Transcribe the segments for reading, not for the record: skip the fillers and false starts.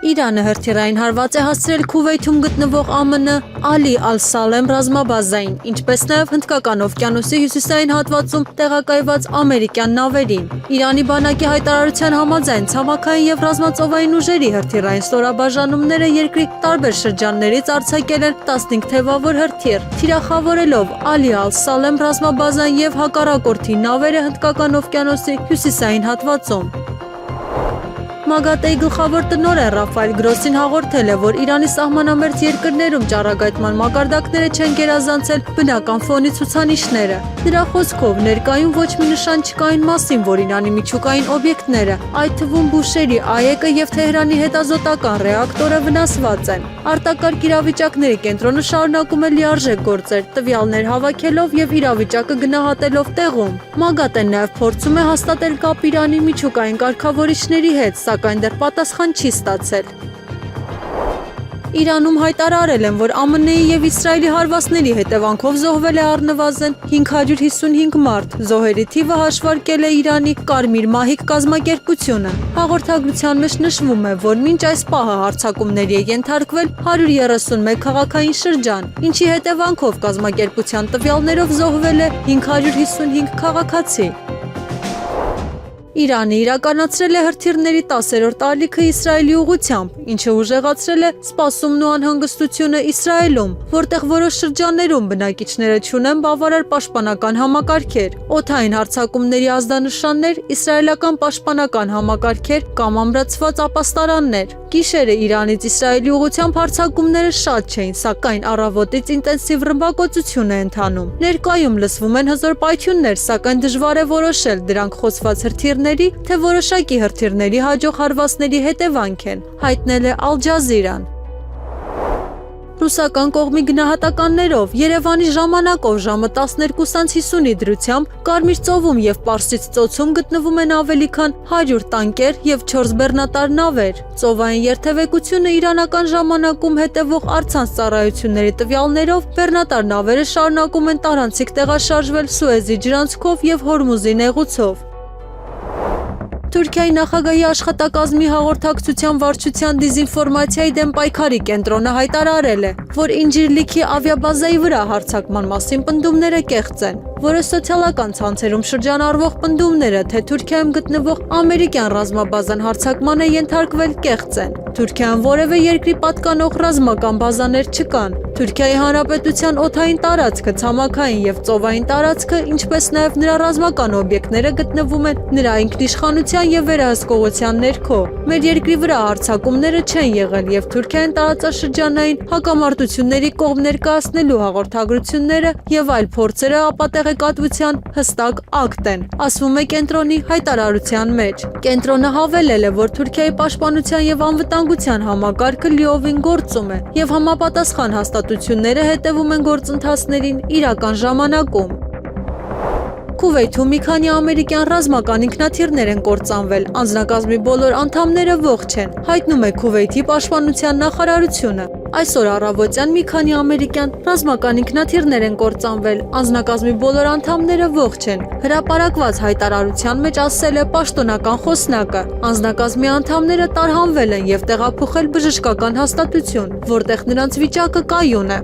Իրանը հրթիռային հարված է հասցրել Քուվեյթում գտնվող ԱՄՆ Ալի Ալ-Սալեմ ռազմաբազային, ինչպես նաև Հնդկական օվկիանոսի հյուսիսային հատվածում տեղակայված ամերիկյան նավերին։ Իրանի բանակի հայտարարության համաձայն ցամաքային և ռազմածովային ուժերի հրթիռային ստորաբաժանումները երկրի տարբեր շրջաններից արձակել են 15 թևավոր հրթիռ, թիրախավորելով Ալի Ալ-Սալեմ ռազմաբազան և հակառակորդի նավերը Հնդկական օվկիանոսի հյուսիսային հատվածում։ ՄԱԳԱՏԷ-ի գլխավոր տնօրեն Ռաֆայել Գրոսին հաղորդել է, որ Իրանի սահմանամերձ երկրներում ճառագայթման մակարդակները չեն գերազանցել բնական ֆոնի ցուցանիշները։ Նրա խոսքով ներկայում ոչ մի նշան չկա այն մասին, որ Իրանի միջուկային օբյեկտները, այդ թվում Բուշեհրի ԱԵԿ-ը և Թեհրանի հետազոտական ռեակտորը վնասված են։ Արտակարգ իրավիճակների կենտրոնը շարունակում է լիարժեք գործեր, տվյալներ հավաքելով և իրավիճակը գնահատելով տեղում։ ՄԱԳԱՏԷ-ն նաև փորձում է հաստատել կապ Իրանի միջուկային կարգավորիչների հետ, սակայն դեռ պատասխան չի ստացել։ Իրանում հայտարարել են, որ ԱՄՆ-ի և Իսրայելի հարվածների հետևանքով զոհվել է առնվազն 555 մարդ։ Զոհերի թիվը հաշվարկել է Իրանի Կարմիր մահիկ կազմակերպությունը։ Հաղորդագրության մեջ նշվում է, որ մինչ այս պահը հարձակումների է ենթարկվել 131 քաղաքային շրջան, ինչի հետևանքով կազմակերպության տվյալներով զոհվել է 555 քաղաքացի։ Իրանը իրականացրել է հրթիռների 10-րդ ալիքը Իսրայելի ուղղությամբ, ինչը ուժեղացրել է սպասումն ու անհանգստությունը Իսրայելում, որտեղ որոշ շրջաններում բնակիչները չունեն բավարար պաշտպանական համակարգեր, օդային հարձակումների ազդանշաններ, իսրայելական պաշտպանական համակարգեր կամ ամրացված ապաստարաններ։ Գիշերը Իրանից Իսրայելի ուղղությամբ հարձակումները շատ չէին, սակայն առավոտից ինտենսիվ ռմբակոծություն է ընթանում։ Ներկայում լսվում են հզոր պայթյուններ, սակայն դժվար է որոշել դրանք խոսված հրթիռների, թե որոշակի հրթիռների հաջող հարվածների հետևանք են, հայտնել է Ալ Ջազիրան։ Ռուսական կողմի գնահատականներով Երևանի ժամանակով ժամը 12:50-ի դրությամբ Կարմիր ծովում և Պարսից ծոցում գտնվում են ավելի քան 100 տանկեր և 4 բեռնատար նավեր։ Ծովային երթևեկությունը իրանական ժամանակում հետևող առցանց ծառայությունների տվյալներով բեռնատար նավերը շարունակում են տարանցիկ տեղաշարժվել Սուեզի ջրանցքով և Հորմուզի նեղուցով։ Թուրքիայի նախագահի աշխատակազմի հաղորդակցության վարչության դիզինֆորմացիայի դեմ պայքարի կենտրոնը հայտարարել է, որ Ինջիրլիքի ավիաբազայի վրա հարձակման մասին պնդումները կեղծ են, որը սոցիալական ցանցերում շրջանառվող պնդումները, թե Թուրքիայում գտնվող ամերիկյան ռազմաբազան հարձակման է ենթարկվել, կեղծ են։ Թուրքիայում որևէ երկրի պատկանող ռազմական բազաներ չկան։ Թուրքիայի Հանրապետության օդային տարածքը, ցամաքային և ծովային տարածքը, ինչպես նաև նրա ռազմական օբյեկտները գտնվում են նրա ինքնիշխանության և վերահսկողության ներքո։ Մեր երկրի վրա հարձակումները չեն եղել և Թուրքիային տարածաշրջանային հակամարտությունների կողմ ներկայացնելու հաղորդագրությունները և այլ փորձերը ապատեղեկատվության հստակ ակտ են, ասվում է կենտրոնի հայտարարության մեջ։ Կենտրոնը հավելել է, որ Թուրքիայի պաշտպանության և անվտանգության համակարգը լիովին գործում է և համապատասխան հաստատությունները հետևում են գործընթացներին իրական ժամանակում։ Քուվեյթում մի քանի ամերիկյան ռազմական ինքնաթիռներ են կործանվել, անձնակազմի բոլոր անդամները ողջ են, հայտնում է Քուվեյթի պաշտպանության նախարարությունը։ Այսօր առավոտյան մի քանի ամերիկյան ռազմական ինքնաթիռներ են կործանվել, անձնակազմի բոլոր անդամները ողջ են, հրապարակված հայտարարության մեջ ասել է պաշտոնական խոսնակը։ Անձնակազմի անդամները տարհանվել են և տեղափոխել բժշկական հաստատություն, որտեղ նրանց վիճակը կայուն է։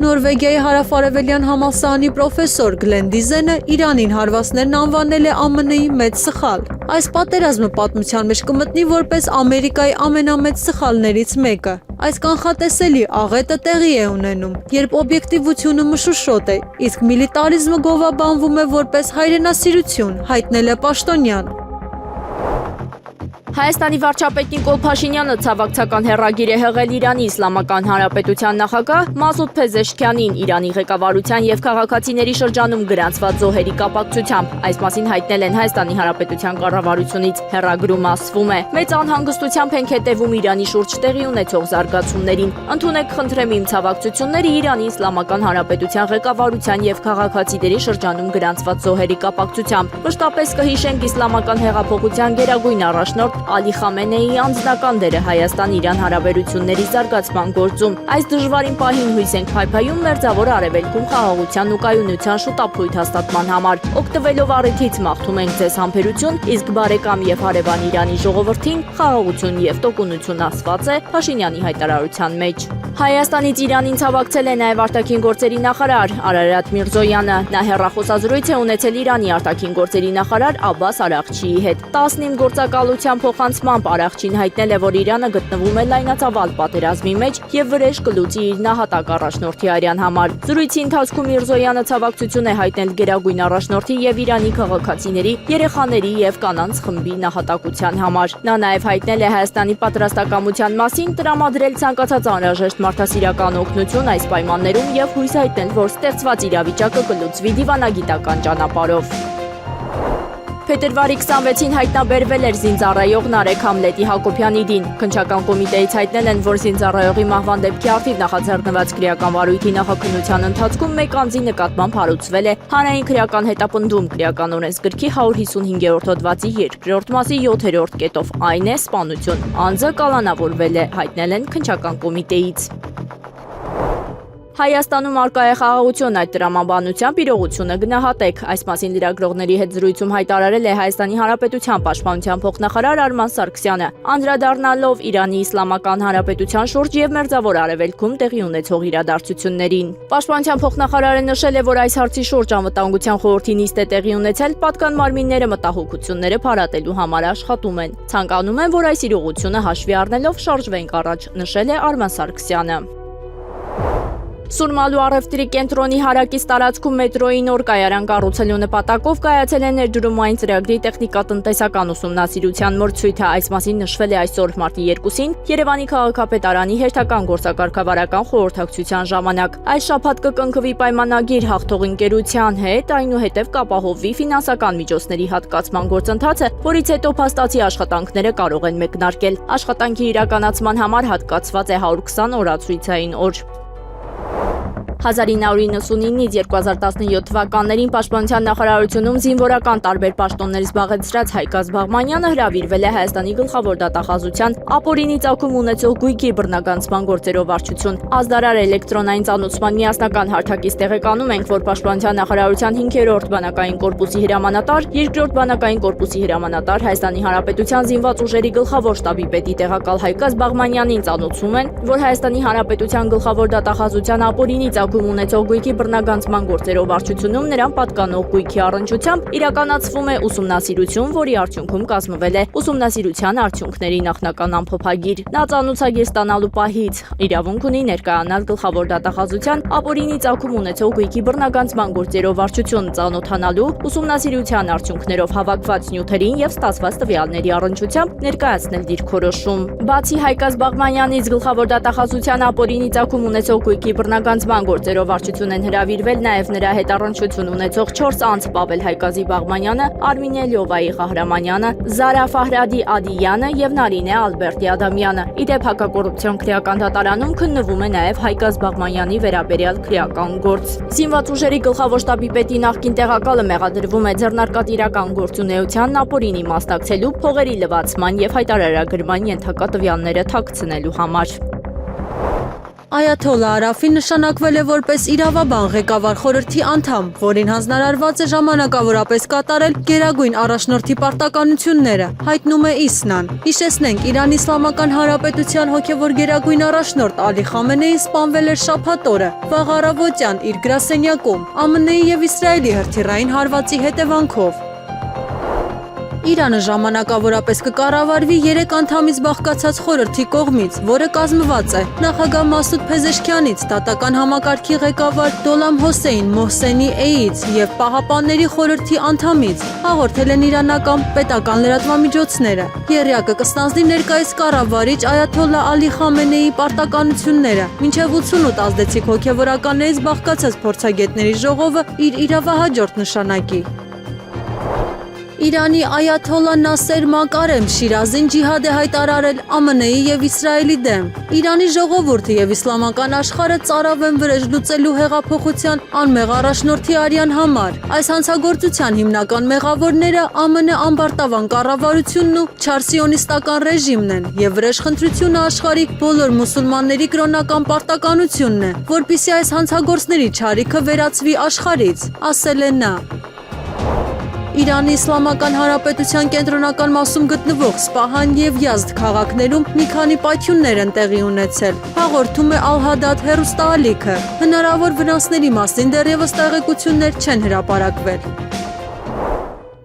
Նորվեգիայի հարավարևելյան համալսարանի պրոֆեսոր Գլեն Դիզենը Իրանին հարվածներն անվանել է ԱՄՆ-ի մեծ սխալ։ Այս պատերազմը պատմության մեջ կմտնի որպես Ամերիկայի ամենամեծ սխալներից մեկը։ Այս կանխատեսելի աղետը տեղի է ունենում, երբ օբյեկտիվությունը մշուշոտ է, իսկ միլիտարիզմը գովաբանվում է որպես հայրենասիրություն, հայտնել է պաշտոնյան։ Հայաստանի վարչապետ Նիկոլ Փաշինյանը ցավակցական հեռագիր է հղել Իրանի Իսլամական Հանրապետության նախագահ Մասուդ Փեզեշքյանին Իրանի ղեկավարության և քաղաքացիների շրջանում գրանցված զոհերի կապակցությամբ։ Այս մասին հայտնել են Հայաստանի Հանրապետության կառավարությունից։ Հեռագրում ասվում է. «Մեծ անհանգստությամբ ենք հետևում Իրանի շուրջ տեղի ունեցող զարգացումներին։ Ընդունեք խնդրեմ իմ ցավակցությունները Իրանի Իսլամական Հանրապետության ղեկավարության և քաղաքացիների շրջանում գրանցված զոհերի կապակցությամբ։ Մշտապես կհիշենք Իսլամական հեղափոխության գերագույն առաջնորդ Ալի Խամենեիի անձնական դերը Հայաստան-Իրան հարաբերությունների զարգացման գործում։ Այս դժվարին պահին հույս ենք փայփայում Մերձավոր Արևելքում խաղաղության ու կայունության շուտապույտ հաստատման համար։ Օգտվելով առիթից մաղթում ենք ձեզ համբերություն, իսկ բարեկամ եւ հարևան Իրանի ժողովրդին խաղաղություն եւ տոկունություն ասված է Փաշինյանի հայտարարության մեջ։ Հայաստանից Իրանին ցավակցել է նաև արտաքին գործերի նախարար Արարատ Միրզոյանը։ Նա հեռախոսազրույց է ունեցել Իրանի արտաքին գործերի նախարար Աբբաս Արաղչիի հետ։ 19 գործակալության փոխանցմամբ Արաղչին հայտնել է, որ Իրանը գտնվում է լայնածավալ պատերազմի մեջ եւ վրեժ կլուծի իր նահատակ առաջնորդի արյան համար։ Զրույցի ընթացքում Միրզոյանը ցավակցություն է հայտնել Գերագույն առաջնորդի եւ Իրանի քաղաքացիների, երեխաների եւ կանանց խմբի նահատակության համար։ Նա նաև հայտնել է Հայաստանի պատրաստակամության մասին տրամադրել ցանկացած անհրաժեշտ մարդասիրական օգնություն այս պայմաններում եւ հույս հայտնել, որ ստեղծված իրավիճակը կլուծվի դիվանագիտական ճանապարհով։ Փետրվարի 26-ին հայտնաբերվել էր զինծառայող Նարեկ Համլետի Հակոբյանի դին։ Քննչական կոմիտեից հայտնել են, որ զինծառայողի մահվան դեպքի առթիվ նախաձեռնված քրեական վարույթի նախաքննության ընթացքում մեկ անձի նկատմամբ հարուցվել է հանրային քրեական հետապնդում քրեական օրենսգրքի 155-րդ հոդվածի 2-րդ մասի 7-րդ կետով, այն է սպանություն։ Անձը կալանավորվել է, հայտնել են քննչական կոմիտեից։ Հայաստանում արկա է խաղաղություն, այդ տրամաբանությամբ իրողությունը գնահատեք։ Այս մասին լրագրողների հետ զրույցում հայտարարել է Հայաստանի Հանրապետության պաշտպանության փոխնախարար Արման Սարգսյանը, անդրադառնալով Իրանի Իսլամական Հանրապետության շուրջ եւ Մերձավոր Արևելքում տեղի ունեցող իրադարձություններին։ Պաշտպանության փոխնախարարը նշել է, որ այս հարցի շուրջ անվտանգության խորհրդի նիստ է տեղի ունեցել, պատկան մարմինները մտահոգությունները փարատելու համար աշխատում են։ Ցանկանում են, որ այս իրողությունը հաշվի առնելով շարժվենք առաջ, նշել է Արման Սարգսյանը։ Սուրմալու առևտրի կենտրոնի հարակից տարածքում մետրոյի նոր կայարան կառուցելու նպատակով կայացել է ներդրումային ծրագրի տեխնիկատնտեսական ուսումնասիրության մրցույթը։ Այս մասին նշվել է այսօր մարտի 2-ին Երևանի քաղաքապետարանի հերթական գործակարգավարական խորհրդակցության ժամանակ։ Այս շաբաթ կկնքվի պայմանագիր հաղթող ընկերության հետ, այնուհետև կապահովվի ֆինանսական միջոցների հատկացման գործընթացը, որից հետո փաստացի աշխատանքները կարող են մեկնարկել։ Աշխատանքի իրականացման համար հատկացված է 120 օրացույցային օր։ 1999-ից 2017 թվականներին Պաշտպանության նախարարությունում զինվորական տարբեր պաշտոններ զբաղեցրած Հայկազ Բաղմանյանը հրավիրվել է Հայաստանի գլխավոր դատախազության ապօրինի ծագում ունեցող գույքի բռնագանցման գործերով վարչություն։ Ազդարար էլեկտրոնային ծանուցման միասնական հարթակից տեղեկանում ենք, որ Պաշտպանության նախարարության 5-րդ բանակային կորպուսի հրամանատար, 2-րդ բանակային կորպուսի հրամանատար, Հայաստանի Հանրապետության զինված ուժերի գլխավոր շտաբի պետի տեղակալ Հայկազ Բաղմանյանին ծանոթում են, որ Հայաստանի Հանրապետության գլխավոր դատախազության ապօրինի ունեցող գույքի բռնագանցման գործերով վարչությունում նրան պատկանող գույքի առնչությամբ իրականացվում է ուսումնասիրություն, որի արդյունքում կազմվել է ուսումնասիրության արդյունքների նախնական ամփոփագիր։ Նա ծանուցագիր ստանալու պահից իրավունք ունի ներկայանալ գլխավոր դատախազության ապօրինի ծագում ունեցող գույքի բռնագանցման գործերով վարչություն ծանոթանալու, ուսումնասիրության արդյունքներով հավաքված նյութերին եւ ստացված տվյալների առնչությամբ ներկայացնել դիրքորոշում։ Բացի Հայկազ Բաղմանյանից գլխավոր դատախազության ապօրինի ծագում ունեցող գույքի բռնագանցման գործերով վարչություն են հրավիրվել նաև նրա հետ առնչություն ունեցող 4 անձ Պավել Հայկազի Բաղմանյանը, Արմինե Լյովայի Ղահրամանյանը, Զարա Ֆահրադի Ադիյանը եւ Նարինե Ալբերտի Ադամյանը։ Իդեպ հակակոռուպցիոն քրեական դատարանում քննվում է նաև Հայկազ Բաղմանյանի վերաբերյալ քրեական գործ։ Զինված ուժերի գլխավոր շտաբի պետի նախկին տեղակալը մեղադրվում է ձեռնարկատիրական գործունեության, ապօրինի մասնակցելու, փողերի լվացման եւ հայտարարագրման ենթակա տվյալները թաքցնելու համար։ Այաթոլլա Արաֆին նշանակվել է որպես իրավաբան ղեկավար խորհրդի անդամ, որին հանձնարարված է ժամանակավորապես կատարել Գերագույն առաջնորդի պարտականությունները, հայտնում է ԻՍՆ-ն։ Հիշեցնենք, Իրանի Իսլամական Հանրապետության հոգևոր գերագույն առաջնորդ Ալի Խամենեին սպանվել էր շաբաթ օրը վաղ առավոտյան իր գրասենյակում ԱՄՆ-ի եւ Իսրայելի հրթիռային հարվածի հետևանքով։ Իրանը ժամանակավորապես կկառավարվի 3 անդամից բաղկացած խորհրդի կողմից, որը կազմված է նախագահ Մասուդ Փեզեշքյանից, դատական համակարգի ղեկավար Դոլամ Հոսեյն Մոհսենիից եւ Պահապանների խորհրդի անդամից, հաղորդել են իրանական պետական լրատվամիջոցները։ Եռյակը կստանձնի ներկայիս կառավարիչ Այաթոլլա Ալի Խամենեիի պարտականությունները, մինչև 88 ազդեցիկ հոգևորականներից բաղկացած փորձագետների ժողովը իր իրավահաջորդ նշանակի։ Իրանի այաթոլլա Նասեր Մակարեմ Շիրազին ջիհադ է հայտարարել ԱՄՆ-ի եւ Իսրայելի դեմ։ Իրանի ժողովուրդը եւ իսլամական աշխարհը ծարավ են վրեժ լուծելու հեղափոխության անմեղ առաջնորդի արյան համար։ Այս հանցագործության հիմնական մեղավորները ԱՄՆ ամբարտավան կառավարությունն ու չար սիոնիստական ռեժիմն են եւ վրեժխնդրությունը աշխարհի բոլոր մուսուլմանների կրոնական պարտականությունն է, որպեսզի այս հանցագործների չարիքը վերացվի աշխարհից, ասել է նա։ Իրանի Իսլամական Հանրապետության կենտրոնական մասում գտնվող Սպահան եւ Յազդ քաղաքներում մի քանի պայթյուններ են տեղի ունեցել։ Հաղորդում է Ալ-Հադադ հեռուստաալիքը։ Հնարավոր վնասների մասին դեռևս տեղեկություններ չեն հրապարակվել։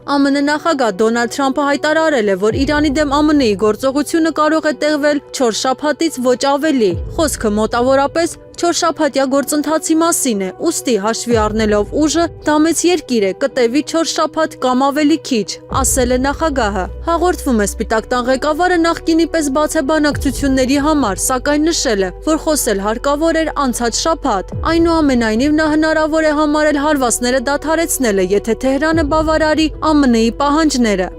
ԱՄՆ նախագահ Դոնալդ Թրամփը հայտարարել է, որ Իրանի դեմ ԱՄՆ-ի գործողությունը կարող է տևել 4 շաբաթից ոչ ավելի։ Խոսքը մոտավորապես 4 շաբաթյա գործընթացի մասին է, ուստի հաշվի առնելով ուժը, դա մեծ երկիր է, կտևի 4 շաբաթ կամ ավելի քիչ, ասել է նախագահը։ Հաղորդվում է Սպիտակ տան ղեկավարը նախկինի պես բաց է բանակցությունների համար, սակայն նշել է, որ խոսել հարկավոր էր անցած շաբաթ։ Այնուամենայնիվ նա հնարավոր է համարել հարվածները դադարեցնելը, եթե Թեհրանը բավարարի ԱՄՆ-ի պահանջները։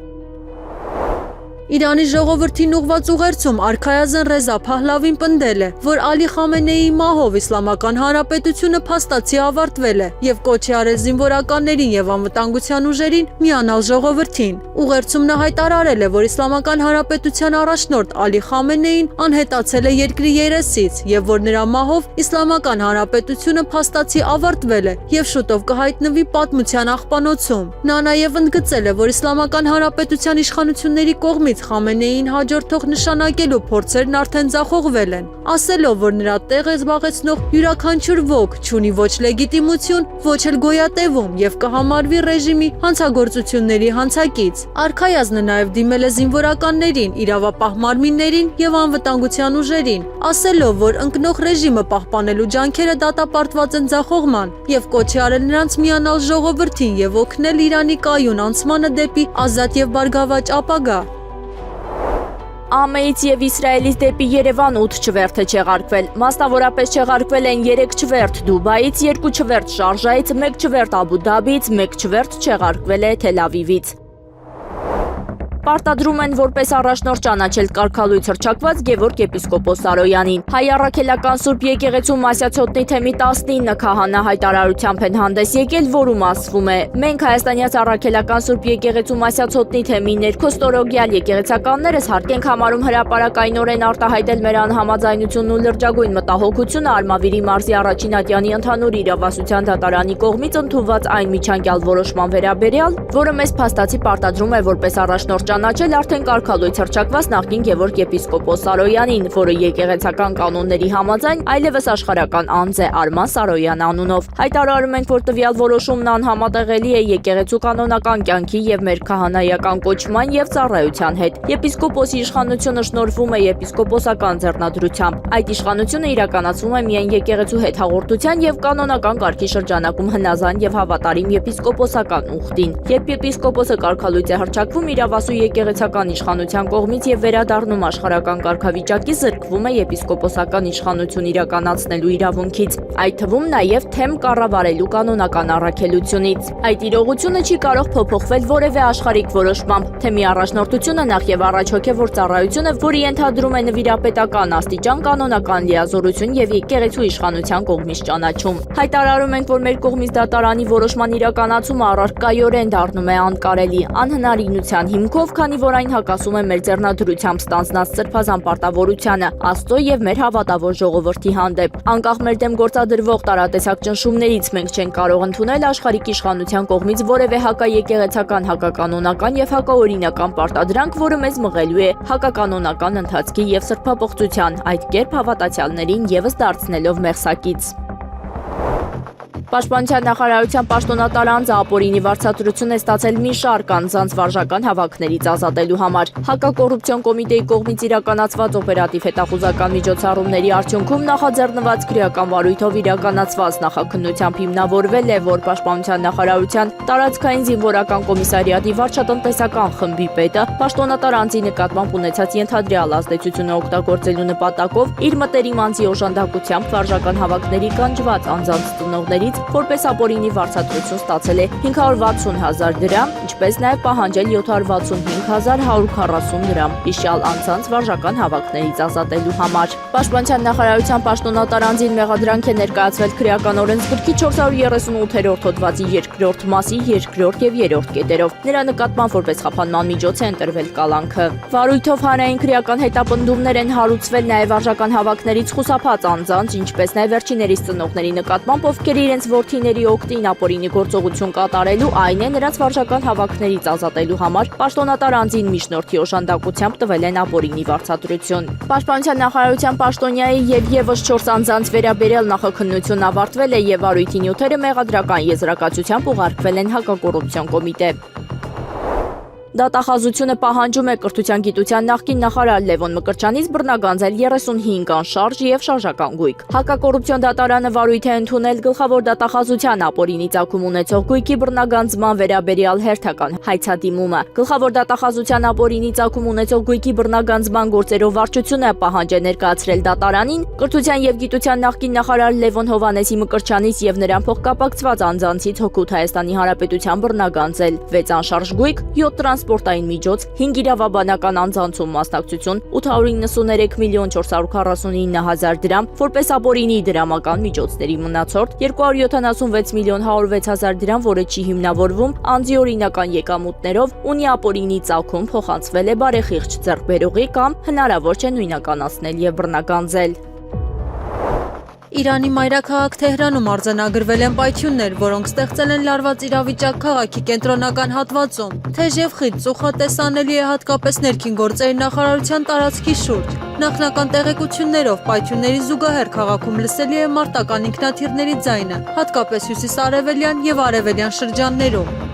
Իրանի ժողովրդին ուղված ուղերձում արքայազն Ռեզա Փահլավին պնդել է, որ Ալի Խամենեիի մահով Իսլամական Հանրապետությունը փաստացի ավարտվել է եւ կոչ է արել զինվորականներին եւ անվտանգության ուժերին միանալ ժողովրդին։ Ուղերձում նա հայտարարել է, որ Իսլամական Հանրապետության առաջնորդ Ալի Խամենեին անհետացել է երկրի երեսից եւ որ նրա մահով Իսլամական Հանրապետությունը փաստացի ավարտվել է եւ շուտով կհայտնվի պատմության աղբանոցում։ Նա նաեւ ընդգծել է, որ Իսլամական Հանրապետության իշխանությունների կողմից Խամենեիին հաջորդող նշանակելու փորձերն արդեն ձախողվել են, ասելով, որ նրա տեղը զբաղեցնող յուրաքանչյուր ոք չունի ոչ լեգիտիմություն, ոչ էլ գոյատևում եւ կհամարվի ռեժիմի հանցագործությունների հանցակից։ Արքայազնը նաեւ դիմել է զինվորականներին, իրավապահ մարմիններին եւ անվտանգության ուժերին, ասելով, որ ընկնող ռեժիմը պահպանելու ջանքերը դատապարտված են ձախողման եւ կոչ է արել նրանց միանալ ժողովրդին եւ օգնել Իրանի կայուն անցմանը դեպի ազատ եւ բարգավաճ ապագա։ ԱՄՆ-ից եւ Իսրայելից դեպի Երևան 8 չվերթ է չեղարկվել։ Մասնավորապես չեղարկվել են 3 չվերթ Դուբայից, 2 չվերթ Շարժայից, 1 չվերթ Աբու Դաբիից, 1 չվերթ չեղարկվել է Թել Ավիվից։ Պարտադրում են որպես առաջնորդ ճանաչել կարգալույց հռչակված Գևորգ եպիսկոպոս Սարոյանին։ Հայ առաքելական Սուրբ եկեղեցու Մասյացոտնի թեմի 19 քահանա հայտարարությամբ են հանդես եկել, որում ասվում է. մենք հայաստանյաց առաքելական Սուրբ եկեղեցու Մասյացոտնի թեմի ներքոստորոգյալ եկեղեցականներս հարկ ենք համարում հրապարակայնորեն արտահայտել մեր անհամաձայնությունն ու լրջագույն մտահոգությունը Արմավիրի մարզի առաջին ատյանի ընդհանուր իրավասության դատարանի կողմից ընդունված այն միջանկյալ որոշման վերաբերյալ, որը մեզ փաստացի պարտադրում է որպես առաջնորդ ճանաչել արդեն կարգալույց հռչակված նախկին Գևորգ եպիսկոպոս Սարոյանին, որը եկեղեցական կանոնների համաձայն այլևս աշխարհական անձ է Արման Սարոյան անունով։ Հայտարարում ենք, որ տվյալ որոշումն անհամատեղելի է եկեղեցու կանոնական կյանքի եւ մեր քահանայական կոչման եւ ծառայության հետ։ Եպիսկոպոսի իշխանությունը շնորհվում է եպիսկոպոսական ձեռնադրությամբ։ Այդ իշխանությունը իրականացվում է միայն եկեղեցու հետ հաղորդության եւ կանոնական կարգի շրջանակում հնազան եւ հավատարիմ եպիսկոպոսական ուխտին։ Երբ եպիսկոպոսը կարգալույց է հռչակվում, իրավասու եկեղեցական իշխանության կողմից եւ վերադառնում աշխարհական կարգավիճակի, զրկվում է եպիսկոպոսական իշխանություն իրականացնելու իրավունքից, այդ թվում նաեւ թեմ կառավարելու կանոնական առաքելությունից։ Այդ իրողությունը չի կարող փոփոխվել որևէ աշխարհիկ որոշմամբ։ Թեմի առաջնորդությունը նախ եւ առաջ հոգեվոր ծառայությունը, որի ենթադրում է նվիրապետական աստիճան, կանոնական լիազորություն եւ եկեղեցու իշխանության կողմից ճանաչում։ Հայտարարում ենք, որ մեր կողմից դատարանի որոշման իրականացումը առարկայորեն դառնում է անկարելի, անհնարինության հիմքով, քանի որ այն հակասում է մեր ձեռնադրությամբ ստանձնած սրբազան պարտավորությանը Աստծո եւ մեր հավատավոր ժողովրդի հանդեպ։ Անկախ մեր դեմ գործադրվող տարատեսակ ճնշումներից մենք չենք կարող ընդունել աշխարհիկ իշխանության կողմից որևէ հակաեկեղեցական, հակականոնական եւ հակաօրինական պարտադրանք, որը մեզ մղելու է հակականոնական ընթացքի եւ սրբապղծության, այդ կերպ հավատացյալներին եւս դարձնելով մեղսակից։ Պաշտպանության նախարարության պաշտոնատար անձը ապօրինի վարձատրություն է ստացել մի շարք անձանց վարժական հավաքներից ազատելու համար։ Հակակոռուպցիոն կոմիտեի կողմից իրականացված օպերատիվ հետախուզական միջոցառումների արդյունքում նախաձեռնված քրեական վարույթով իրականացված նախաքննությամբ հիմնավորվել է, որ պաշտպանության նախարարության տարածքային զինվորական կոմիսարիատի վարչատնտեսական խմբի պետը պաշտոնատար անձի նկատմամբ ունեցած ենթադրյալ ազդեցությունը օգտագործելու նպատակով իր մտերիմ անձի օժանդակությամբ վարժական հավաքների կանջված անձանց ծնողներից որպես ապօրինի վարձատրություն ստացել է 560,000 դրամ, ինչպես նաև պահանջել 765,140 դրամ հիշյալ անձանց վարժական հավաքներից ազատելու համար։ Պաշտպանության նախարարության պաշտոնատար անձին մեղադրանք է ներկայացվել քրեական օրենսգրքի 438-րդ հոդվածի 2-րդ մասի 2-րդ եւ 3-րդ կետերով։ Նրա նկատմամբ որպես խափանման միջոց է ընտրվել կալանքը։ Վարույթով հանրային քրեական հետապնդումներ են հարուցվել նաև վարժական հավաքներից խուսափած անձանց, ինչպես նաև վերջիներիս ծնողների նկատմամբ, ովքեր իրենց որդիների օգտին ապօրինի գործողություն կատարելու, այն է նրանց վարժական հավաքներից ազատելու համար պաշտոնատար անձին միջնորդի օժանդակությամբ տվել են ապօրինի վարձատրություն։ Պաշտպանության նախարարության պաշտոնյայի եւ եւս 4 անձանց վերաբերյալ նախաքննությունն ավարտվել է եւ վարույթի նյութերը մեղադրական եզրակացությամբ ուղարկվել են հակակոռուպցիոն կոմիտե։ Դատախազությունը պահանջում է կրթության գիտության նախկին նախարար Լևոն Մկրտչյանից բռնագանձել 35 անշարժ եւ շարժական գույք։ Հակակոռուպցիոն դատարանը վարույթ է ընդունել գլխավոր դատախազության ապօրինի ծագում ունեցող գույքի բռնագանձման վերաբերյալ հերթական հայցադիմումը։ Գլխավոր դատախազության ապօրինի ծագում ունեցող գույքի բռնագանձման գործերով վարչությունը պահանջ է ներկայացրել դատարանին կրթության եւ գիտության նախկին նախարար Լևոն Հովհաննեսի Մկրտչյանից եւ նրան փոխկապակցված անձանցից հօգուտ Հայաստանի Հանրապետության բռնագանձել 6 անշարժ գույք, 7 տրանսպորտային միջոց, 5 իրավաբանական անձանցում մասնակցություն, 893,449,000 դրամ, որպես ապօրինի դրամական միջոցների մնացորդ, 276,106,000 դրամ, որը չի հիմնավորվում անձի օրինական եկամուտներով, ունի ապօրինի ծագում փոխանցվել է բարեխիղճ ձեռքբերողի կամ հնարավոր չէ նույնականացնել եւ բռնագանձել։ Իրանի մայրաքաղաք Թեհրանում արձանագրվել են պայթյուններ, որոնք ստեղծել են լարված իրավիճակ քաղաքի կենտրոնական հատվածում։ Թեժև խիտ ծուխը տեսանելի է հատկապես ներքին գործերի նախարարության տարածքի շուրջ։ Նախնական տեղեկություններով պայթյունների զուգահեռ քաղաքում լսելի է մարտական ինքնաթիռների ձայնը, հատկապես հյուսիսարևելյան եւ արևելյան շրջաններում։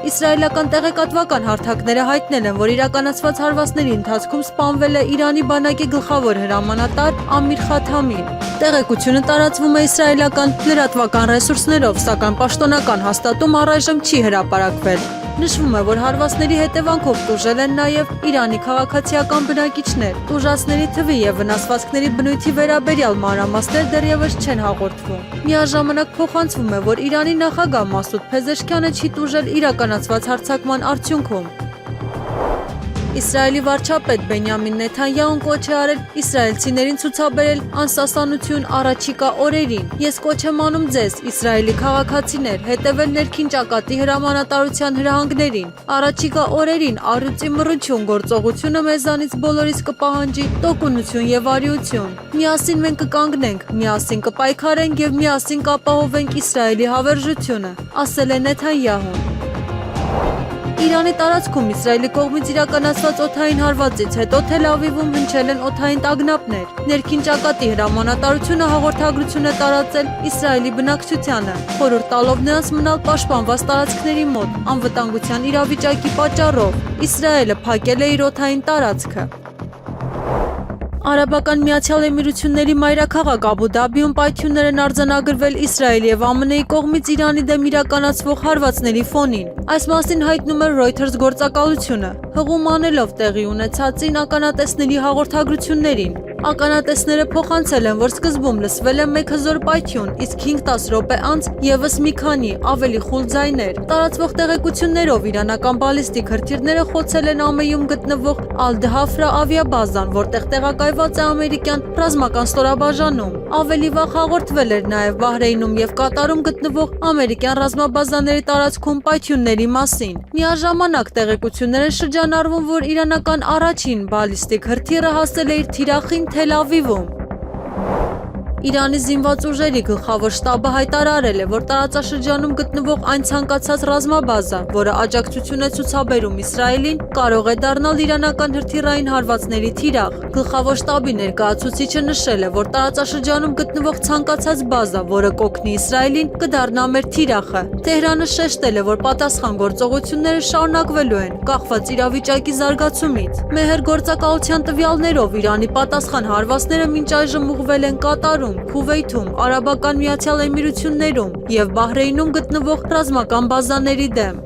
Իսրայելական տեղեկատվական հարթակները հայտնել են, որ իրականացված հարվածների ընթացքում սպանվել է Իրանի բանակի գլխավոր հրամանատար Ամիր Խաթամին։ Տեղեկությունը տարածվում է իսրայելական լրատվական ռեսուրսներով, սակայն պաշտոնական հաստատում առայժմ չի հրապարակվել։ Նշվում է, որ հարվածների հետևանքով տուժել են նաև Իրանի քաղաքացիական բնակիչներ։ Տուժածների թվի եւ վնասվածքների բնույթի վերաբերյալ մանրամասներ դեռևս չեն հաղորդվում։ Միաժամանակ փոխանցվում է, որ Իրանի նախագահ Մասուդ Փեզեշքյանը չի տուժել իրականացված հարձակման արդյունքում։ Իսրայելի վարչապետ Բենյամին Նեթանյահուն կոչ է արել իսրայելցիներին ցուցաբերել անսասանություն առաջիկա օրերին։ Ես կոչ եմ անում ձեզ, Իսրայելի քաղաքացիներ, հետևել ներքին ճակատի հրամանատարության հրահանգներին։ Առաջիկա օրերին առյուծի մռնչյուն գործողությունը մեզանից բոլորիս կպահանջի տոկունություն եւ արիություն։ Միասին մենք կկանգնենք, միասին կպայքարենք եւ միասին կապահովենք Իսրայելի հավերժությունը, ասել է Նեթանյահուն։ Իրանի տարածքում Իսրայելի կողմից իրականացված օդային հարվածից հետո Թել Ավիվում հնչել են օդային տագնապներ։ Ներքին ճակատի հրամանատարությունը հաղորդագրություն է տարածել Իսրայելի բնակչությանը, խորհուրդ տալով նրանց մնալ պաշտպանված տարածքների մոտ անվտանգության իրավիճակի պատճառով։ Իսրայելը փակել է իր օդային տարածքը։ Արաբական Միացյալ Էմիրությունների մայրաքաղաք Աբու Դաբիում պայթյուններ են արձանագրվել Իսրայելի եւ ԱՄՆ-ի կողմից Իրանի դեմ իրականացվող հարվածների ֆոնին։ Այս մասին հայտնում է Reuters գործակալությունը, հղում անելով տեղի ունեցածին ականատեսների հաղորդագրություններին։ Ականատեսները փոխանցել են, որ սկզբում լսվել է 1 հզոր պայթյուն, իսկ 5-10 րոպե անց եւս մի քանի ավելի խուլ ձայներ։ Տարածվող տեղեկություններով իրանական բալիստիկ հրթիռները խոցել են ԱՄՆ-ում գտնվող Ալ-Դհաֆրա ավիաբազան, որտեղ տեղակայված է ամերիկյան ռազմական ստորաբաժանում։ Ավելի վաղ հաղորդվել էր նաև Բահրեյնում եւ Կատարում գտնվող ամերիկյան ռազմաբազաների տարածքում պայթյունների մասին։ Միաժամանակ տեղեկություններ են շրջանառվում, որ իրանական առաջին բալիստիկ հրթիռը հասել է իր թիրախին Թել Ավիվում։ Իրանի զինված ուժերի գլխավոր շտաբը հայտարարել է, որ տարածաշրջանում գտնվող այն ցանկացած ռազմաբազա, որը աջակցություն է ցուցաբերում Իսրայելին, կարող է դառնալ իրանական հրթիռային հարվածների թիրախ։ Գլխավոր շտաբի ներկայացուցիչը նշել է, որ տարածաշրջանում գտնվող ցանկացած բազա, որը կօգնի Իսրայելին, կդառնա մեր թիրախը։ Թեհրանը շեշտել է, որ պատասխան գործողությունները շարունակվելու են, կախված իրավիճակի զարգացումից։ Մեհեր գործակալության տվյալներով Իրանի պատասխան հարվածները մինչ այժմ ուղղվել են Կատարում, Քուվեյթում, Արաբական Միացյալ Էմիրություններում եւ Բահրեյնում գտնվող ռազմական բազաների դեմ։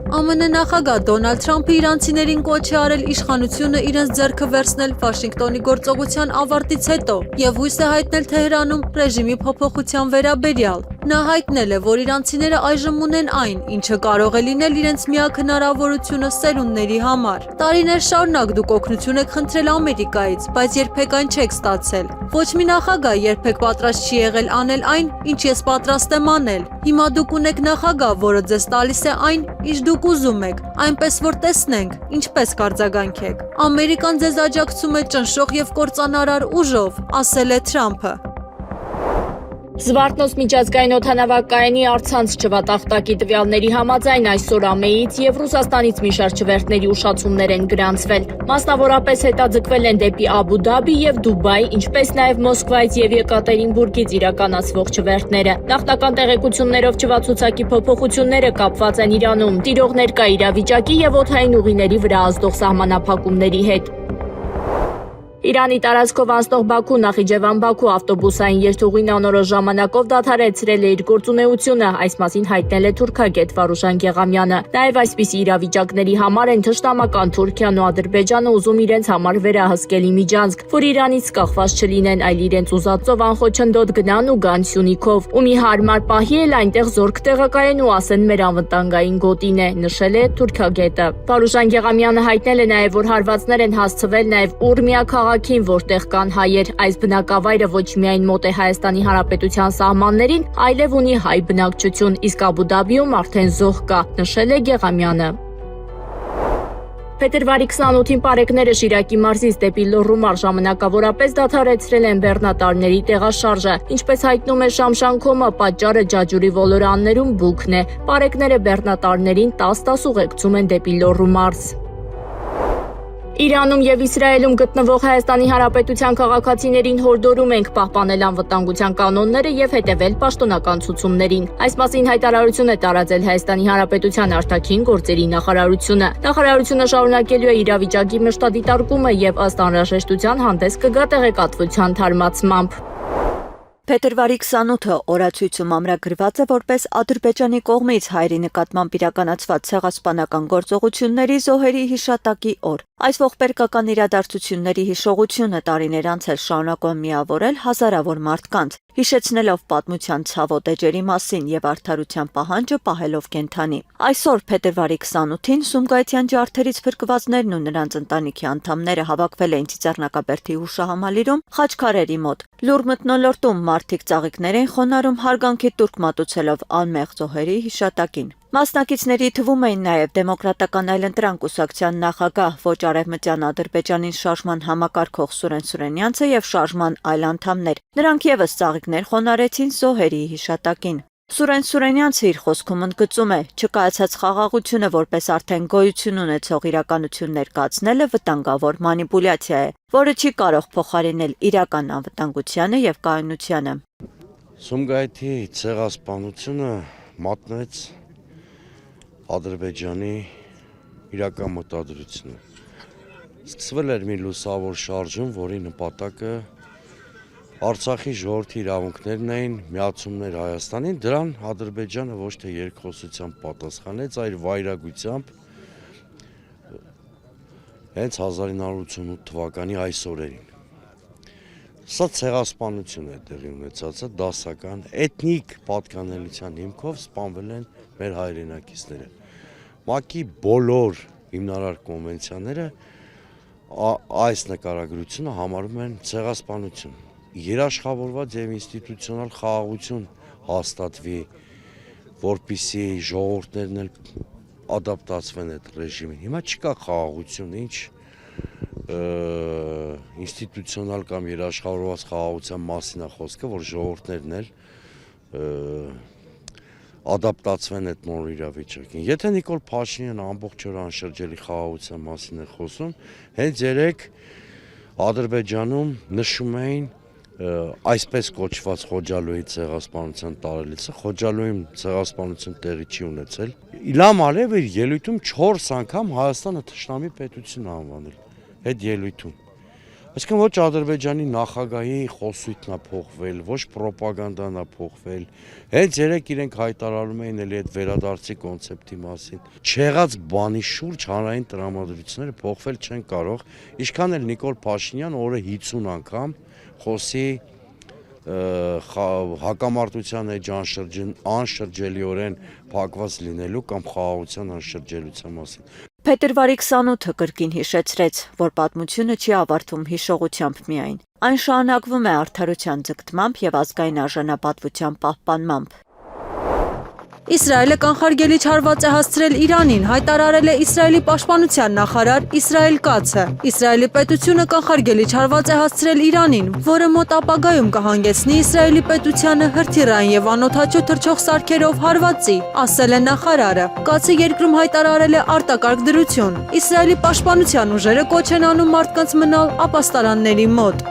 ԱՄՆ նախագահ Դոնալդ Թրամփը իրանցիներին կոչ է արել իշխանությունը իրենց ձեռքը վերցնել Վաշինգտոնի գործողության ավարտից հետո եւ հույս է հայտնել Թեհրանում ռեժիմի փոփոխության վերաբերյալ։ Նա հայտնել է, որ իրանցիները այժմ ունեն այն, ինչը կարող է լինել իրենց միակ հնարավորությունը սերունդների համար։ Տարիներ շարունակ դուք օգնություն եք խնդրել Ամերիկայից, բայց երբեք այն չեք ստացել։ Ոչ մի նախագահ երբեք պատրաստ չի եղել անել այն, ինչ ես պատրաստ եմ անել։ Հիմա դուք ունեք նախագահ, որը ձեզ տալիս է այն, ինչ դուք ուզում եք, այնպես որ տեսնենք, ինչպես կարձագանքեք։ Ամերիկան ձեզ աջակցում է ճնշող եւ կործանարար ուժով, ասել է Թրամփը։ Զվարթնոց միջազգային օդանավակայանի առցանց չվատախտակի տվյալների համաձայն այսօր ԱՄԷ-ից եւ Ռուսաստանից մի շարք չվերթների ուշացումներ են գրանցվել։ Մասնավորապես հետաձգվել են դեպի Աբու Դաբի եւ Դուբայ, ինչպես նաեւ Մոսկվայից եւ Եկատերինբուրգից իրականացվող չվերթները։ Նախնական տեղեկություններով չվացուցակի փոփոխությունները կապված են Իրանում տիրող ներկա իրավիճակի եւ օդային ուղիների վրա ազդող սահմանափակումների հետ։ Իրանի տարածքով անցնող Բաքու Նախիջևան-Բաքու ավտոբուսային երթուղին անորոշ ժամանակով դադարեցրել է իր գործունեությունը, այս մասին հայտնել է թուրքագետ Վարուժան Գեղամյանը։ Նաև այսպիսի իրավիճակների համար են թշնամական Թուրքիան ու Ադրբեջանը ուզում իրենց համար վերահսկել միջանցք, որ Իրանից կախված չլինեն, այլ իրենց ուզածով անխոչնդոտ գնան ու գան Սյունիքով։ Ու մի հարմար պահի էլ այնտեղ զորք տեղակայեն ու ասեն մեր անվտանգային գոտին է, նշել է թուրքագետը։ Վարուժան Գեղամյանը հայտնել է նաև, որ հարվածներ են հասցվել նաև Ուրմիա քաղաքին, որտեղ կան հայեր։ Այս բնակավայրը ոչ միայն մոտ է Հայաստանի Հանրապետության սահմաններին, այլև ունի հայ բնակչություն, իսկ Աբու Դաբիում արդեն զոհ կա, նշել է Գեղամյանը։ Փետրվարի 28-ին պարեկները Շիրակի մարզից դեպի Լոռու ժամանակավորապես դադարեցրել են բեռնատարների տեղաշարժը։ Ինչպես հայտնում է Շամշանքոմը, պատճառը ջաջուրի ոլորաններում բուքն է։ Պարեկները բեռնատարներին 10 ուղեկցում են դեպի Լոռու մարզ։ Իրանում եւ Իսրայելում գտնվող Հայաստանի Հանրապետության քաղաքացիներին հորդորում ենք պահպանել անվտանգության կանոնները եւ հետեւել պաշտոնական ցուցումներին։ Այս մասին հայտարարություն է տարածել Հայաստանի Հանրապետության արտաքին գործերի նախարարությունը։ Նախարարությունը շարունակելու է իրավիճակի մշտադիտարկումը եւ ըստ անհրաժեշտության հանդես կգա տեղեկատվության թարմացմամբ։ Փետրվարի 28-ը օրացույցում ամրագրված է որպես Ադրբեջանի կողմից հայերի նկատմամբ իրականացված ցեղասպանական գործողությունների զոհերի հիշատակի օր։ Այս ողբերգական իրադարձությունների հիշողությունը տարիներ անց էլ շարունակում միավորել հազարավոր մարդկանց, հիշեցնելով պատմության ցավոտ էջերի մասին եւ արդարության պահանջը պահելով կենթանի։ Այսօր փետրվարի 28-ին Սումգայիթյան ջարդերից փրկվածներն ու նրանց ընտանիքի անդամները հավաքվել էին Ծիծեռնակաբերդի հուշահամալիրում Խաչքարերի մոտ։ Լուռ մթնոլորտում մարդիկ ծաղիկներ են խոնարհում հարգանքի տուրք մատուցելով անմեղ զոհերի հիշատակին։ Մասնակիցների թվում էին նաև Դեմոկրատական այլընտրանք կուսակցության նախագահ ոչ արևմտյան Ադրբեջանին շարժման համակարգող Սուրեն Սուրենյանցը եւ շարժման այլ անդամներ։ Նրանք եւս ծաղիկներ խոնարհեցին զոհերի հիշատակին։ Սուրեն Սուրենյանցը իր խոսքում ընդգծում է, չկայացած խաղաղությունը որպես արդեն գոյություն ունեցող իրականություն ներկայացնելը վտանգավոր մանիպուլյացիա է, որը չի կարող փոխարինել իրական անվտանգությանը եւ կայունությանը։ Սումգայիթի ցեղասպանությունը մատնեց Ադրբեջանի իրական մտադրությունը։ Սկսվել էր մի լուսավոր շարժում, որի նպատակը Արցախի ժողովրդի իրավունքներն էին, միացումներ Հայաստանին, դրան Ադրբեջանը ոչ թե երկխոսությամբ պատասխանեց, այլ վայրագությամբ հենց 1988 թվականի այս օրերին։ Սա ցեղասպանություն է տեղի ունեցածը, դասական, էթնիկ պատկանելիության հիմքով սպանվել են մեր հայրենակիցները։ ՄԱԿ-ի բոլոր հիմնարար կոնվենցիաները այս նկարագրությունը համարում են ցեղասպանություն։ Երաշխավորված եւ ինստիտուցիոնալ խաղաղություն հաստատվի, որպեսզի ժողովուրդներն էլ ադապտացվեն այդ ռեժիմին։ Հիմա չկա խաղաղություն, ինչ ինստիտուցիոնալ կամ երաշխավորված խաղաղության մասին է խոսքը, որ ժողովուրդներն էլ ադապտացվեն այդ նոր իրավիճակին։ Եթե Նիկոլ Փաշինյանը ամբողջ օր անշրջելի խաղաղության մասին է խոսում, հենց երեք Ադրբեջանում նշում էին այսպես կոչված Խոջալոյի ցեղասպանության տարելիցը, Խոջալոյում ցեղասպանություն տեղի չի ունեցել։ Իլհամ Ալիևը իր ելույթում 4 անգամ Հայաստանը թշնամի պետություն անվանել, այդ ելույթում։ Այսինքն ոչ Ադրբեջանի նախագահի խոսույթն է փոխվել, ոչ ռոպագանդան է փոխվել։ Հենց երեք իրենք հայտարարում էին էլի այդ վերադարձի կոնցեպտի մասին։ Չեղած բանի շուրջ հանրային տրամադրությունները փոխվել չեն կարող, ինչքան էլ Նիկոլ Փաշինյան օրը 50 անգամ խոսի հակամարտության էջ անշրջելիորեն փակված լինելու կամ խաղաղության անշրջելիության մասին։ Փետրվարի 28-ը կրկին հիշեցրեց, որ պատմությունը չի ավարտվում հիշողությամբ միայն։ Այն շարունակվում է արդարության ձգտմամբ եւ ազգային արժանապատվության պահպանմամբ։ Իսրայելը կանխարգելիչ հարված է հասցրել Իրանին, հայտարարել է Իսրայելի պաշտպանության նախարար Իսրայել Կացը։ Իսրայելի պետությունը կանխարգելիչ հարված է հասցրել Իրանին, որը մոտ ապագայում կհանգեցնի Իսրայելի պետությանը հրթիռային եւ անօդաչու թռչող սարքերով հարվածի, ասել է նախարարը։ Կացը երկրում հայտարարել է արտակարգ դրություն։ Իսրայելի պաշտպանության ուժերը կոչ են անում մարդկանց մնալ ապաստարանների մոտ։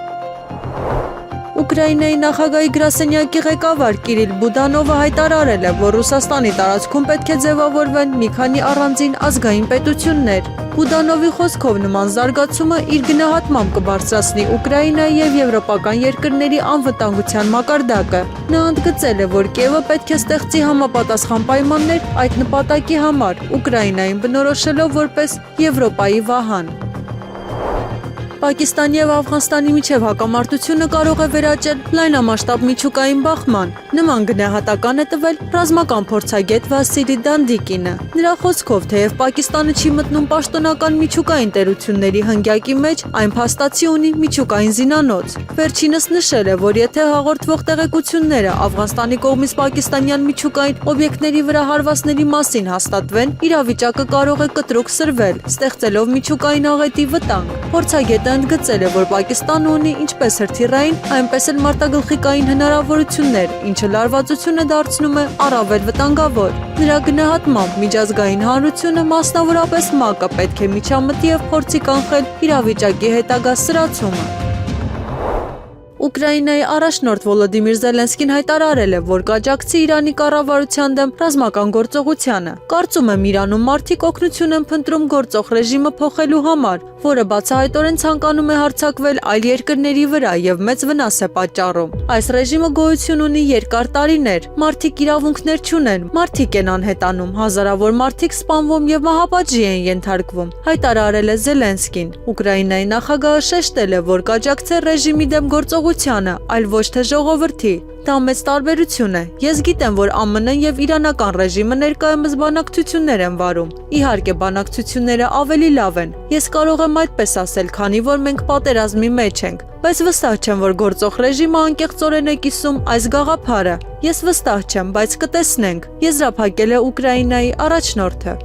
Ուկրաինայի նախագահի գրասենյակի ղեկավար Կիրիլ Բուդանովը հայտարարել է, որ Ռուսաստանի տարածքում պետք է ձևավորվեն մի քանի առանձին ազգային պետություններ։ Բուդանովի խոսքով նման զարգացումը իր գնահատմամբ կբարձրացնի Ուկրաինայի եւ եվրոպական երկրների անվտանգության մակարդակը։ Նա ընդգծել է, որ Կիևը պետք է ստեղծի համապատասխան պայմաններ այդ նպատակի համար, Ուկրաինային բնորոշելով որպես Եվրոպայի վահան։ Պակիստանի եւ Աֆղանստանի միջև հակամարտությունը կարող է վերաճել լայնամասշտաբ միջուկային բախման։ Նման գնահատական է տվել ռազմական փորձագետ Վասիլի Դանդիկինը։ Նրա խոսքով, թեև Պակիստանը չի մտնում պաշտոնական միջուկային տերությունների հնգյակի մեջ, այն փաստացի ունի միջուկային զինանոց։ Վերջինս նշել է, որ եթե հաղորդվող տեղեկությունները Աֆղանստանի կողմից պակիստանյան միջուկային օբյեկտների վրա հարվածների մասին հաստատվեն, իրավիճակը կարող է կտրուկ սրվել, ստեղծելով միջուկային աղետի վտանգ։ Փորձագետը ընդգծել է, որ Պակիստանը ունի ինչպես հրթիռային, այնպես էլ մարտագլխիկային հնարավորություններ, ինչը լարվածությունը դարձնում է առավել վտանգավոր։ Նրա գնահատմամբ միջազգային հանրությունը, մասնավորապես ՄԱԿ-ը, պետք է միջամտի եւ փորձի կանխել իրավիճակի հետագա սրացումը։ Ուկրաինայի առաջնորդ Վոլոդիմիր Զելենսկին հայտարարել է, որ կաջակցի Իրանի կառավարության դեմ ռազմական գործողությանը։ Կարծում եմ, Իրանում մարդիկ օգնություն են փնտրում գործող ռեժիմը փոխելու համար, որը բացահայտորեն ցանկանում է հարձակվել այլ երկրների վրա եւ մեծ վնաս է պատճառում։ Այս ռեժիմը գոյություն ունի երկար տարիներ, մարդիկ իրավունքներ չունեն, մարդիկ են անհետանում, հազարավոր մարդիկ սպանվում եւ մահապատժի են ենթարկվում, հայտարարել է Զելենսկին։ Ուկրաինայի նախագահը շեշտել է, որ կաջակցի ռեժիմի դեմ գործողությանը, այլ ոչ թե ժողովրդի։ Դա մեծ տարբերություն է։ Ես գիտեմ, որ ԱՄՆ-ն եւ իրանական ռեժիմը ներկայումս բանակցություններ են վարում։ Իհարկե, բանակցությունները ավելի լավ են։ Ես կարող եմ այդպես ասել, քանի որ մենք պատերազմի մեջ ենք, բայց վստահ չեմ, որ գործող ռեժիմը անկեղծորեն է կիսում այս գաղափարը։ Ես վստահ չեմ, բայց կտեսնենք, եզրափակել է Ուկրաինայի առաջնորդը։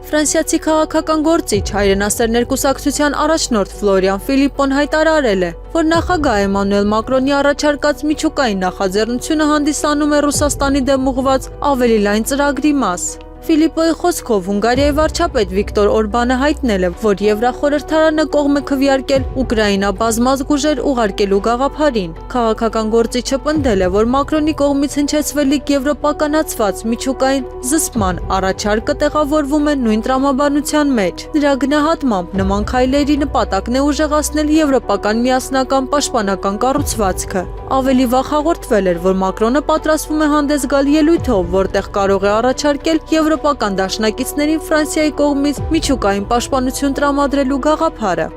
Ֆրանսիացի քաղաքական գործիչ հայրենասեր ներկուսակցության առաջնորդ Ֆլորիան Ֆիլիպոն հայտարարել է, որ նախագահ Էմանուել Մակրոնի առաջարկած միջուկային նախաձեռնությունը հանդիսանում է Ռուսաստանի դեմ ուղղված ավելի լայն ծրագրի մաս։ Ֆիլիպոյի խոսքով Հունգարիայի վարչապետ Վիկտոր Օրբանը հայտնել է, որ Եվրախորհրդարանը կողմ է քվեարկել Ուկրաինա բազմազգ ուժեր ուղարկելու գաղափարին։ Քաղաքական գործիչը պնդել է, որ Մակրոնի կողմից հնչեցվելիք եվրոպականացված միջուկային զսպման առաջարկը տեղավորվում է նույն տրամաբանության մեջ։ Նրա գնահատմամբ նման քայլերի նպատակն է ուժեղացնել եվրոպական միասնական պաշտպանական կառուցվածքը։ Ավելի վաղ հաղորդվել էր, որ Մակրոնը պատրաստվում է հանդես գալ ելույթով, որտեղ կարող է առաջարկել եվրոպական դաշնակիցներին Ֆրանսիայի կողմից միջուկային պաշտպանություն տրամադրելու գաղափարը։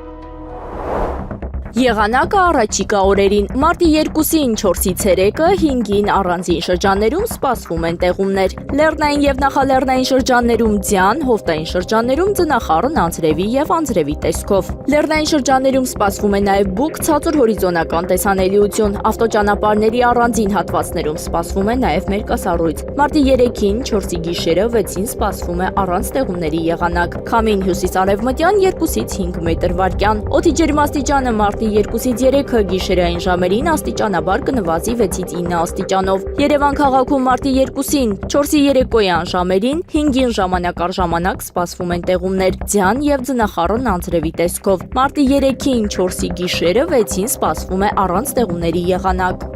Եղանակը առաջիկա օրերին մարտի 2-ին 4-ից 3-ը 5-ին առանձին շրջաններում սպասվում են տեղումներ։ Լեռնային եւ նախալեռնային շրջաններում ձյան, հովտային շրջաններում ձնախառն անձրևի եւ անձրևի տեսքով։ Լեռնային շրջաններում սպասվում է նաեւ բուք ցածր հորիզոնական տեսանելիություն, ավտոճանապարհների առանձին հատվածներում սպասվում է նաեւ մերկասառույց։ Մարտի 3-ին 4-ի գիշերը 6-ին սպասվում է առանց տեղումների եղանակ։ Քամին հյուսիս-արևմտյան 2-ից 5 մետր վարկյան։ Օդի ջերմաստիճանը մարտի 2-ից 3-ը գիշերային ժամերին աստիճանաբար կնվազի 6-ից 9 աստիճանով։ Երևան քաղաքում մարտի 2-ին 4-ի երեկոյան ժամերին 5-ին ժամանակ առ ժամանակ սպասվում են տեղումներ, ձյան եւ ձնախառն անձրևի տեսքով։ Մարտի 3-ին 4-ի գիշերը 6-ին սպասվում է առանց տեղումների եղանակ։